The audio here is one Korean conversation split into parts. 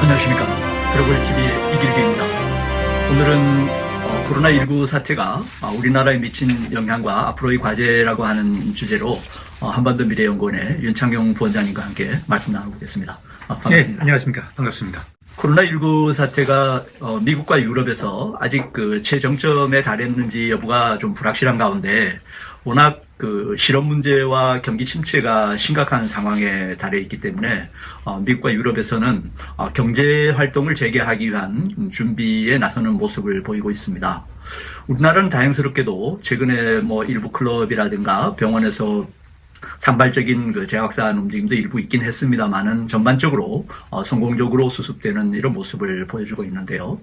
안녕하십니까. 글로벌TV의 이길규입니다. 오늘은 코로나19 사태가 우리나라에 미친 영향과 앞으로의 과제라고 하는 주제로 한반도 미래연구원의 윤창용 부원장님과 함께 말씀 나눠보겠습니다. 반갑습니다. 네, 안녕하십니까. 반갑습니다. 코로나19 사태가 미국과 유럽에서 아직 그 최정점에 달했는지 여부가 좀 불확실한 가운데 워낙 그 실업 문제와 경기 침체가 심각한 상황에 달해 있기 때문에 미국과 유럽에서는 경제 활동을 재개하기 위한 준비에 나서는 모습을 보이고 있습니다. 우리나라는 다행스럽게도 최근에 일부 클럽이라든가 병원에서 산발적인 그 재확산 움직임도 일부 있긴 했습니다만은 전반적으로 성공적으로 수습되는 이런 모습을 보여주고 있는데요.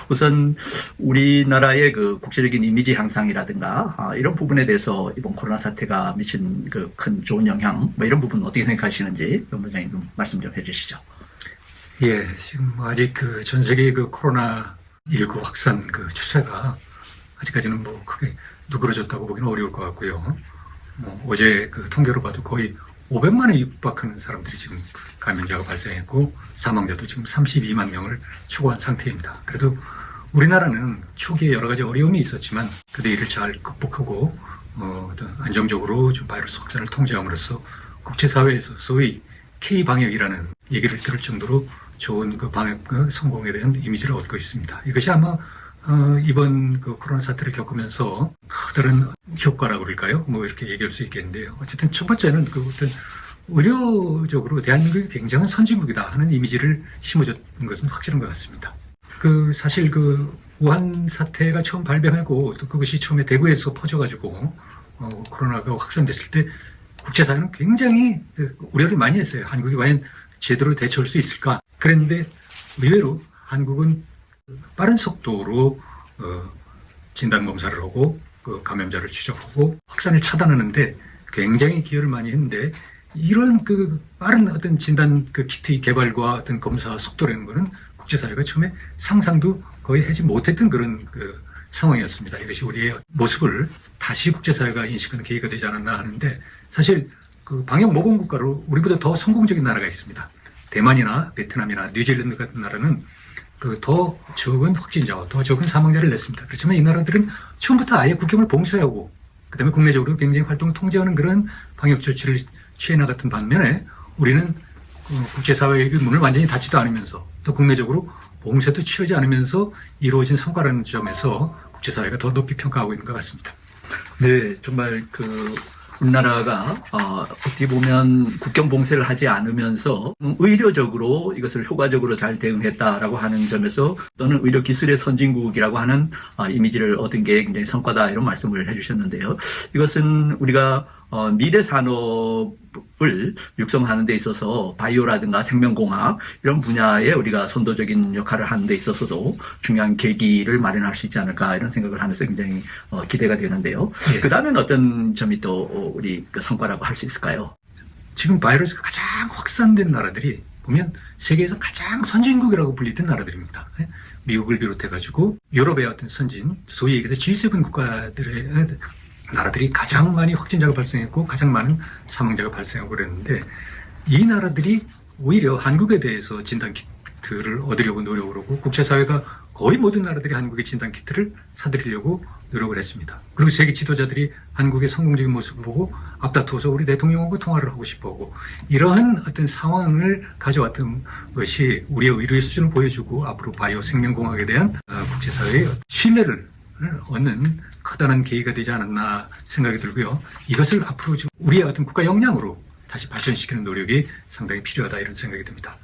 우선 우리나라의 그 국제적인 이미지 향상이라든가 이런 부분에 대해서 이번 코로나 사태가 미친 그 큰 좋은 영향 이런 부분 어떻게 생각하시는지 연구원장님 좀 말씀 좀 해주시죠. 예, 지금 아직 그 전 세계 그 코로나19 확산 그 추세가 아직까지는 크게 누그러졌다고 보기는 어려울 것 같고요. 어제 그 통계로 봐도 거의 500만에 육박하는 사람들이 지금 감염자가 발생했고 사망자도 지금 32만 명을 초과한 상태입니다. 그래도 우리나라는 초기에 여러 가지 어려움이 있었지만 그래도 이를 잘 극복하고 안정적으로 좀 바이러스 확산을 통제함으로써 국제사회에서 소위 K-방역이라는 얘기를 들을 정도로 좋은 그 방역 성공에 대한 이미지를 얻고 있습니다. 이것이 아마 이번 그 코로나 사태를 겪으면서 커다란 효과라고 그럴까요? 이렇게 얘기할 수 있겠는데요. 어쨌든 첫 번째는 그 어떤 의료적으로 대한민국이 굉장한 선진국이다 하는 이미지를 심어줬는 것은 확실한 것 같습니다. 사실 우한 사태가 처음 발병하고 또 그것이 처음에 대구에서 퍼져가지고 코로나가 확산됐을 때 국제사회는 굉장히 우려를 많이 했어요. 한국이 과연 제대로 대처할 수 있을까? 그랬는데 의외로 한국은 빠른 속도로 진단검사를 하고 감염자를 추적하고 확산을 차단하는데 굉장히 기여를 많이 했는데 이런 빠른 어떤 진단 키트의 개발과 어떤 검사 속도라는 것은 국제사회가 처음에 상상도 거의 하지 못했던 그런 상황이었습니다. 이것이 우리의 모습을 다시 국제사회가 인식하는 계기가 되지 않았나 하는데 사실 방역 모범 국가로 우리보다 더 성공적인 나라가 있습니다. 대만이나 베트남이나 뉴질랜드 같은 나라는 더 적은 확진자와 더 적은 사망자를 냈습니다. 그렇지만 이 나라들은 처음부터 아예 국경을 봉쇄하고 그다음에 국내적으로 굉장히 활동을 통제하는 그런 방역 조치를 취해 나갔던 반면에 우리는 국제사회의 문을 완전히 닫지도 않으면서 또 국내적으로 봉쇄도 취하지 않으면서 이루어진 성과라는 점에서 국제사회가 더 높이 평가하고 있는 것 같습니다. 네, 정말 우리나라가 어떻게 보면 국경 봉쇄를 하지 않으면서 의료적으로 이것을 효과적으로 잘 대응했다라고 하는 점에서 또는 의료 기술의 선진국이라고 하는 이미지를 얻은 게 굉장히 성과다 이런 말씀을 해주셨는데요. 이것은 우리가 미래 산업을 육성하는 데 있어서 바이오라든가 생명공학 이런 분야에 우리가 선도적인 역할을 하는 데 있어서도 중요한 계기를 마련할 수 있지 않을까 이런 생각을 하면서 굉장히 기대가 되는데요. 예. 그 다음엔 어떤 점이 또 우리 성과라고 할 수 있을까요? 지금 바이러스가 가장 확산된 나라들이 보면 세계에서 가장 선진국이라고 불리던 나라들입니다. 미국을 비롯해가지고 유럽의 어떤 선진, 소위 얘기해서 G7 국가들의 나라들이 가장 많이 확진자가 발생했고 가장 많은 사망자가 발생하고 그랬는데 이 나라들이 오히려 한국에 대해서 진단키트를 얻으려고 노력을 하고 국제사회가 거의 모든 나라들이 한국의 진단키트를 사들이려고 노력을 했습니다. 그리고 세계 지도자들이 한국의 성공적인 모습을 보고 앞다투어서 우리 대통령하고 통화를 하고 싶어하고 이러한 어떤 상황을 가져왔던 것이 우리의 의료의 수준을 보여주고 앞으로 바이오 생명공학에 대한 국제사회의 신뢰를 얻는 커다란 계기가 되지 않았나 생각이 들고요. 이것을 앞으로 우리의 어떤 국가 역량으로 다시 발전시키는 노력이 상당히 필요하다 이런 생각이 듭니다.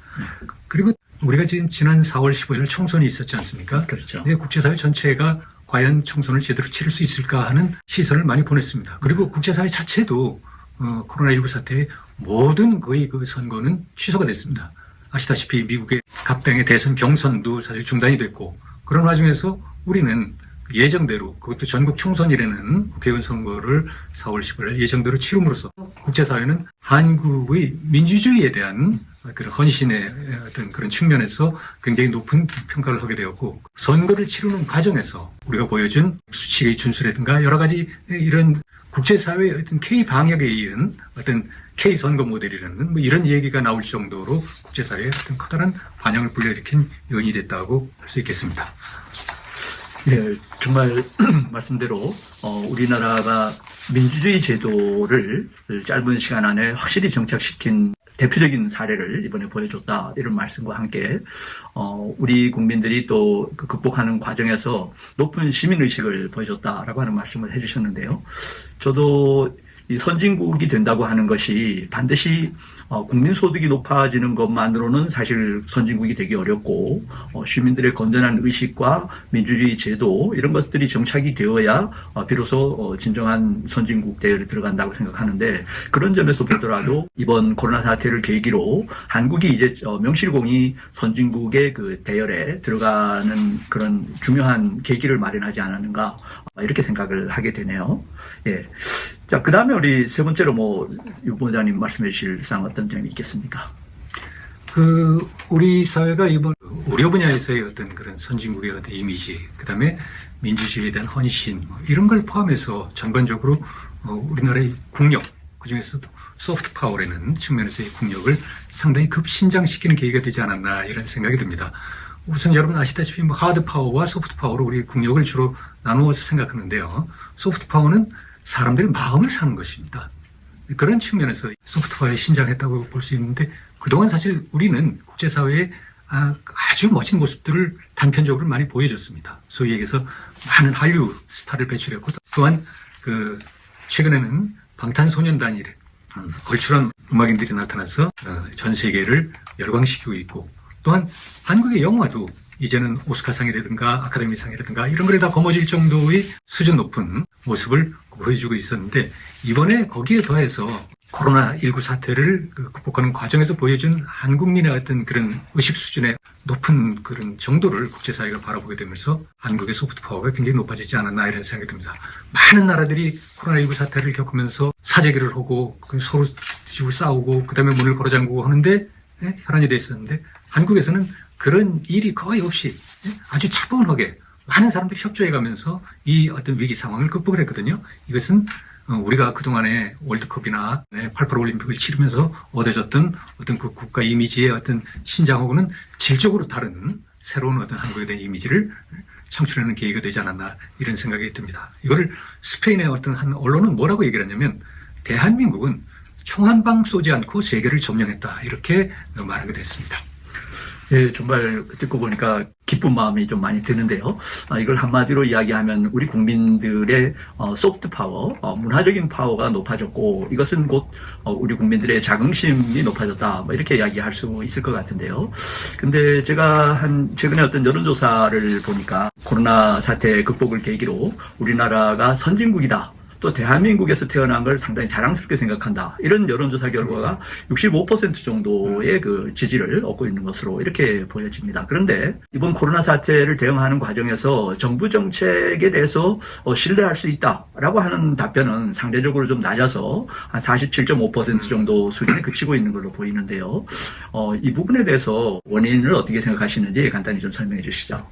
그리고 우리가 지난 4월 15일 총선이 있었지 않습니까? 그렇죠. 국제사회 전체가 과연 총선을 제대로 치를 수 있을까 하는 시선을 많이 보냈습니다. 그리고 국제사회 자체도 코로나19 사태의 모든 거의 선거는 취소가 됐습니다. 아시다시피 미국의 각 당의 대선 경선도 사실 중단이 됐고 그런 와중에서 우리는 예정대로 그것도 전국 총선이라는 국회의원 선거를 4월 15일 예정대로 치rum으로써 국제사회는 한국의 민주주의에 대한 그런 헌신의 어떤 그런 측면에서 굉장히 높은 평가를 하게 되었고 선거를 치르는 과정에서 우리가 보여준 수칙의 준수라든가 여러 가지 이런 국제사회의 어떤 K 방역에 이은 어떤 K 선거 모델이라는 뭐 이런 얘기가 나올 정도로 국제사회에 어떤 커다란 반향을 불러일으킨 요인이 됐다고 할 수 있겠습니다. 네, 정말 말씀대로 우리나라가 민주주의 제도를 짧은 시간 안에 확실히 정착시킨 대표적인 사례를 이번에 보여줬다 이런 말씀과 함께 우리 국민들이 또 극복하는 과정에서 높은 시민의식을 보여줬다라고 하는 말씀을 해주셨는데요. 저도 이 선진국이 된다고 하는 것이 반드시 국민소득이 높아지는 것만으로는 사실 선진국이 되기 어렵고 시민들의 건전한 의식과 민주주의 제도 이런 것들이 정착이 되어야 비로소 진정한 선진국 대열에 들어간다고 생각하는데 그런 점에서 보더라도 이번 코로나 사태를 계기로 한국이 이제 명실공히 선진국의 그 대열에 들어가는 그런 중요한 계기를 마련하지 않았는가 이렇게 생각을 하게 되네요. 예. 자, 그 다음에 우리 세 번째로 유 본부장님 말씀해 주실 사항 어떤 점이 있겠습니까? 우리 사회가 이번 의료 분야에서의 어떤 그런 선진국의 어떤 이미지, 그 다음에 민주주의에 대한 헌신, 이런 걸 포함해서 전반적으로 우리나라의 국력, 그 중에서도 소프트 파워라는 측면에서의 국력을 상당히 급신장시키는 계기가 되지 않았나 이런 생각이 듭니다. 우선 여러분 아시다시피 하드 파워와 소프트 파워로 우리 국력을 주로 나누어서 생각하는데요. 소프트 파워는 사람들의 마음을 사는 것입니다. 그런 측면에서 소프트 파워에 신장했다고 볼 수 있는데 그동안 사실 우리는 국제사회에 아주 멋진 모습들을 단편적으로 많이 보여줬습니다. 소위 얘기해서 많은 한류 스타를 배출했고 또한 최근에는 방탄소년단이 걸출한 음악인들이 나타나서 전 세계를 열광시키고 있고 또한 한국의 영화도 이제는 오스카상이라든가 아카데미상이라든가 이런 거에 다 거머쥘 정도의 수준 높은 모습을 보여주고 있었는데 이번에 거기에 더해서 코로나19 사태를 극복하는 과정에서 보여준 한국민의 어떤 그런 의식 수준의 높은 그런 정도를 국제사회가 바라보게 되면서 한국의 소프트 파워가 굉장히 높아지지 않았나 이런 생각이 듭니다. 많은 나라들이 코로나19 사태를 겪으면서 사재기를 하고 서로 지고 싸우고 그 다음에 문을 걸어 잠그고 하는데 혈안이 돼 있었는데 한국에서는 그런 일이 거의 없이 아주 차분하게 많은 사람들이 협조해가면서 이 어떤 위기 상황을 극복을 했거든요. 이것은 우리가 그동안에 월드컵이나 88 올림픽을 치르면서 얻어졌던 어떤 그 국가 이미지의 어떤 신장하고는 질적으로 다른 새로운 어떤 한국에 대한 이미지를 창출하는 계기가 되지 않았나 이런 생각이 듭니다. 이거를 스페인의 어떤 한 언론은 뭐라고 얘기를 하냐면 대한민국은 총 한 방 쏘지 않고 세계를 점령했다 이렇게 말하게 됐습니다. 예, 정말 듣고 보니까 기쁜 마음이 좀 많이 드는데요. 이걸 한마디로 이야기하면 우리 국민들의 소프트 파워, 문화적인 파워가 높아졌고 이것은 곧 우리 국민들의 자긍심이 높아졌다. 이렇게 이야기할 수 있을 것 같은데요. 근데 제가 최근에 어떤 여론조사를 보니까 코로나 사태 극복을 계기로 우리나라가 선진국이다. 또 대한민국에서 태어난 걸 상당히 자랑스럽게 생각한다. 이런 여론조사 결과가 65% 정도의 그 지지를 얻고 있는 것으로 이렇게 보여집니다. 그런데 이번 코로나 사태를 대응하는 과정에서 정부 정책에 대해서 신뢰할 수 있다라고 하는 답변은 상대적으로 좀 낮아서 한 47.5% 정도 수준에 그치고 있는 걸로 보이는데요. 이 부분에 대해서 원인을 어떻게 생각하시는지 간단히 좀 설명해 주시죠.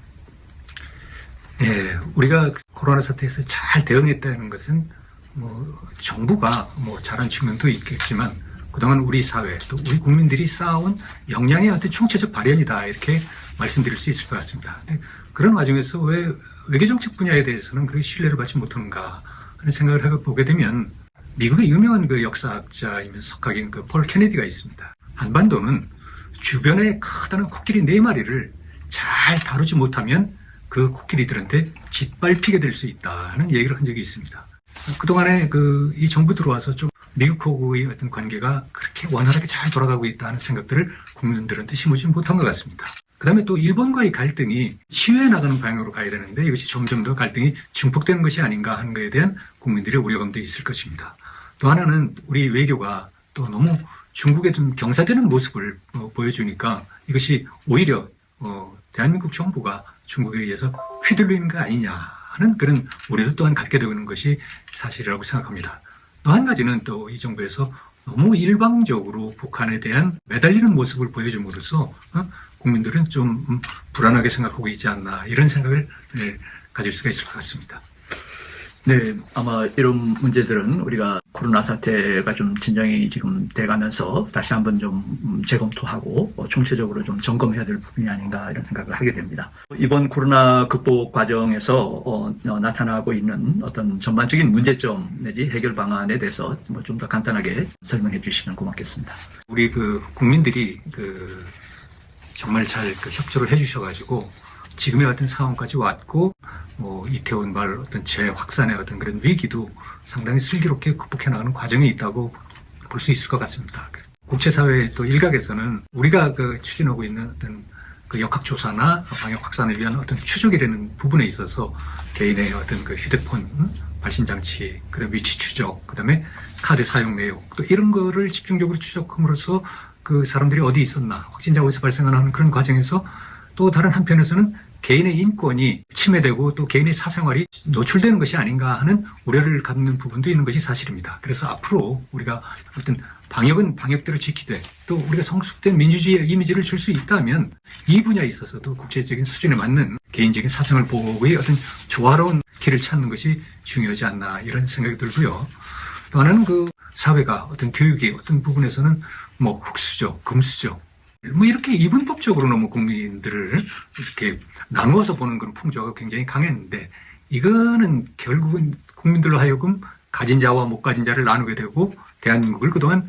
예, 우리가 코로나 사태에서 잘 대응했다는 것은 정부가 잘한 측면도 있겠지만 그동안 우리 사회 또 우리 국민들이 쌓아온 역량의 어떤 총체적 발현이다 이렇게 말씀드릴 수 있을 것 같습니다. 그런 와중에서 왜 외교정책 분야에 대해서는 그렇게 신뢰를 받지 못하는가 하는 생각을 해보게 되면 미국의 유명한 그 역사학자이면서 석학인 폴 케네디가 있습니다. 한반도는 주변에 커다란 코끼리 4마리를 잘 다루지 못하면 그 코끼리들한테 짓밟히게 될 수 있다는 얘기를 한 적이 있습니다. 그동안에 이 정부 들어와서 좀 미국하고의 어떤 관계가 그렇게 원활하게 잘 돌아가고 있다는 생각들을 국민들한테 심어주지 못한 것 같습니다. 그 다음에 또 일본과의 갈등이 치유해 나가는 방향으로 가야 되는데 이것이 점점 더 갈등이 증폭되는 것이 아닌가 하는 것에 대한 국민들의 우려감도 있을 것입니다. 또 하나는 우리 외교가 또 너무 중국에 좀 경사되는 모습을 보여주니까 이것이 오히려 대한민국 정부가 중국에 의해서 휘둘리는 거 아니냐 하는 그런 우려도 또한 갖게 되는 것이 사실이라고 생각합니다. 또 한 가지는 또 이 정부에서 너무 일방적으로 북한에 대한 매달리는 모습을 보여줌으로써 국민들은 좀 불안하게 생각하고 있지 않나 이런 생각을 가질 수가 있을 것 같습니다. 네, 아마 이런 문제들은 우리가 코로나 사태가 좀 진정이 지금 돼가면서 다시 한번 좀 재검토하고 총체적으로 좀 점검해야 될 부분이 아닌가 이런 생각을 하게 됩니다. 이번 코로나 극복 과정에서 나타나고 있는 어떤 전반적인 문제점 내지 해결 방안에 대해서 좀 더 간단하게 설명해 주시면 고맙겠습니다. 우리 국민들이 정말 잘 협조를 해주셔가지고 지금의 어떤 상황까지 왔고 이태원 발 어떤 재확산의 어떤 그런 위기도 상당히 슬기롭게 극복해 나가는 과정이 있다고 볼 수 있을 것 같습니다. 국제사회 또 일각에서는 우리가 추진하고 있는 어떤 역학조사나 방역 확산을 위한 어떤 추적이라는 부분에 있어서 개인의 어떤 휴대폰 발신장치, 그다음에 위치 추적, 그다음에 카드 사용 내역 또 이런 거를 집중적으로 추적함으로써 사람들이 어디 있었나, 확진자가 어디서 발생하는 그런 과정에서 또 다른 한편에서는 개인의 인권이 침해되고 또 개인의 사생활이 노출되는 것이 아닌가 하는 우려를 갖는 부분도 있는 것이 사실입니다. 그래서 앞으로 우리가 어떤 방역은 방역대로 지키되 또 우리가 성숙된 민주주의의 이미지를 줄 수 있다면 이 분야에 있어서도 국제적인 수준에 맞는 개인적인 사생활 보호의 어떤 조화로운 길을 찾는 것이 중요하지 않나 이런 생각이 들고요. 또 하나는 사회가 어떤 교육의 어떤 부분에서는 흑수저, 금수저 이렇게 이분법적으로 너무 국민들을 이렇게 나누어서 보는 그런 풍조가 굉장히 강했는데 이거는 결국은 국민들로 하여금 가진 자와 못 가진 자를 나누게 되고 대한민국을 그동안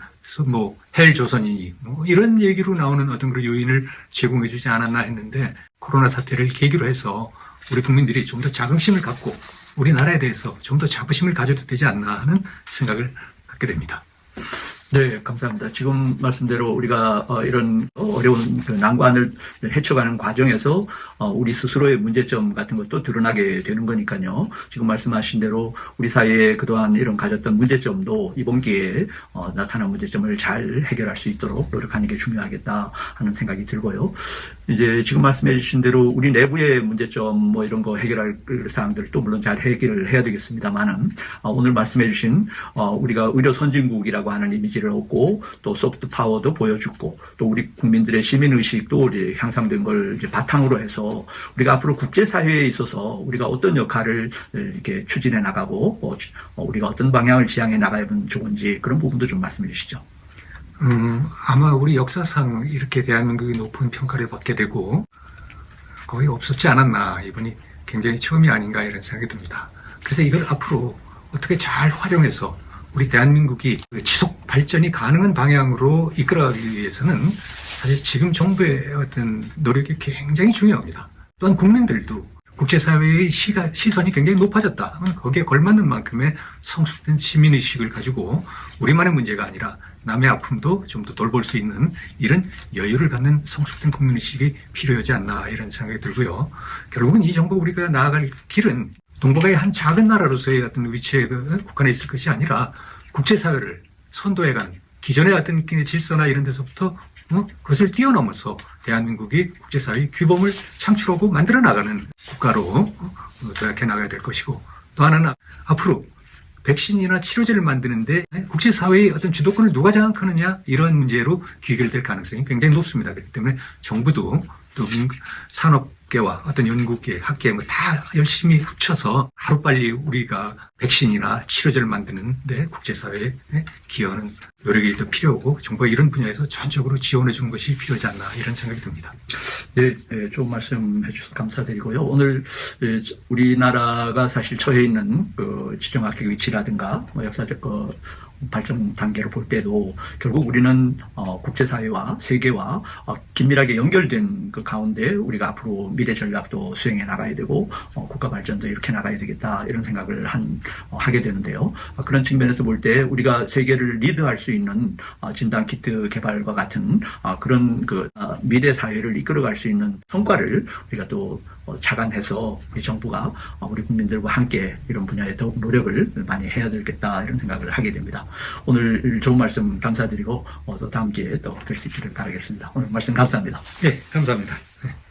헬조선이니 이런 얘기로 나오는 어떤 그런 요인을 제공해 주지 않았나 했는데 코로나 사태를 계기로 해서 우리 국민들이 좀 더 자긍심을 갖고 우리나라에 대해서 좀 더 자부심을 가져도 되지 않나 하는 생각을 갖게 됩니다. 네, 감사합니다. 지금 말씀대로 우리가 이런 어려운 난관을 헤쳐가는 과정에서 우리 스스로의 문제점 같은 것도 드러나게 되는 거니까요. 지금 말씀하신 대로 우리 사회에 그동안 이런 가졌던 문제점도 이번 기회에 나타난 문제점을 잘 해결할 수 있도록 노력하는 게 중요하겠다 하는 생각이 들고요. 이제 지금 말씀해 주신 대로 우리 내부의 문제점 이런 거 해결할 사항들도 물론 잘 해결을 해야 되겠습니다만은 오늘 말씀해 주신 우리가 의료 선진국이라고 하는 이미지를 얻고 또 소프트 파워도 보여주고 또 우리 국민들의 시민 의식도 이제 향상된 걸 이제 바탕으로 해서 우리가 앞으로 국제 사회에 있어서 우리가 어떤 역할을 이렇게 추진해 나가고 우리가 어떤 방향을 지향해 나가면 좋은지 그런 부분도 좀 말씀해 주시죠. 아마 우리 역사상 이렇게 대한민국이 높은 평가를 받게 되고 거의 없었지 않았나 이번이 굉장히 처음이 아닌가 이런 생각이 듭니다. 그래서 이걸 앞으로 어떻게 잘 활용해서 우리 대한민국이 지속 발전이 가능한 방향으로 이끌어가기 위해서는 사실 지금 정부의 어떤 노력이 굉장히 중요합니다. 또한 국민들도 국제사회의 시선이 굉장히 높아졌다. 거기에 걸맞는 만큼의 성숙된 시민의식을 가지고 우리만의 문제가 아니라 남의 아픔도 좀 더 돌볼 수 있는 이런 여유를 갖는 성숙된 국민의식이 필요하지 않나 이런 생각이 들고요. 결국은 이 정부 우리가 나아갈 길은 동북아의 한 작은 나라로서의 어떤 위치에 국한해 있을 것이 아니라 국제사회를 선도해간 기존의 어떤 질서나 이런 데서부터 그것을 뛰어넘어서 대한민국이 국제사회의 규범을 창출하고 만들어 나가는 국가로 도약해 나가야 될 것이고 또 하나는 앞으로 백신이나 치료제를 만드는데 국제사회의 어떤 주도권을 누가 장악하느냐 이런 문제로 귀결될 가능성이 굉장히 높습니다. 그렇기 때문에 정부도 또 산업계와 어떤 연구계, 학계 다 열심히 합쳐서 하루빨리 우리가 백신이나 치료제를 만드는데 국제사회에 기여하는 노력이 더 필요하고 정부가 이런 분야에서 전적으로 지원해 주는 것이 필요하지 않나 이런 생각이 듭니다. 네, 좋은 말씀해 주셔서 감사드리고요. 오늘 우리나라가 사실 처해 있는 지정학적 위치라든가 역사적 발전 단계로 볼 때도 결국 우리는 국제사회와 세계와 긴밀하게 연결된 그 가운데 우리가 앞으로 미래 전략도 수행해 나가야 되고 국가 발전도 이렇게 나가야 되겠다 이런 생각을 하게 되는데요. 그런 측면에서 볼 때 우리가 세계를 리드할 수 있는 진단 키트 개발과 같은 그런 미래 사회를 이끌어갈 수 있는 성과를 우리가 또 착안해서 우리 정부가 우리 국민들과 함께 이런 분야에 더욱 노력을 많이 해야 되겠다 이런 생각을 하게 됩니다. 오늘 좋은 말씀 감사드리고 또 다음 기회에 또 뵐 수 있기를 바라겠습니다. 오늘 말씀 감사합니다. 네, 감사합니다. 네.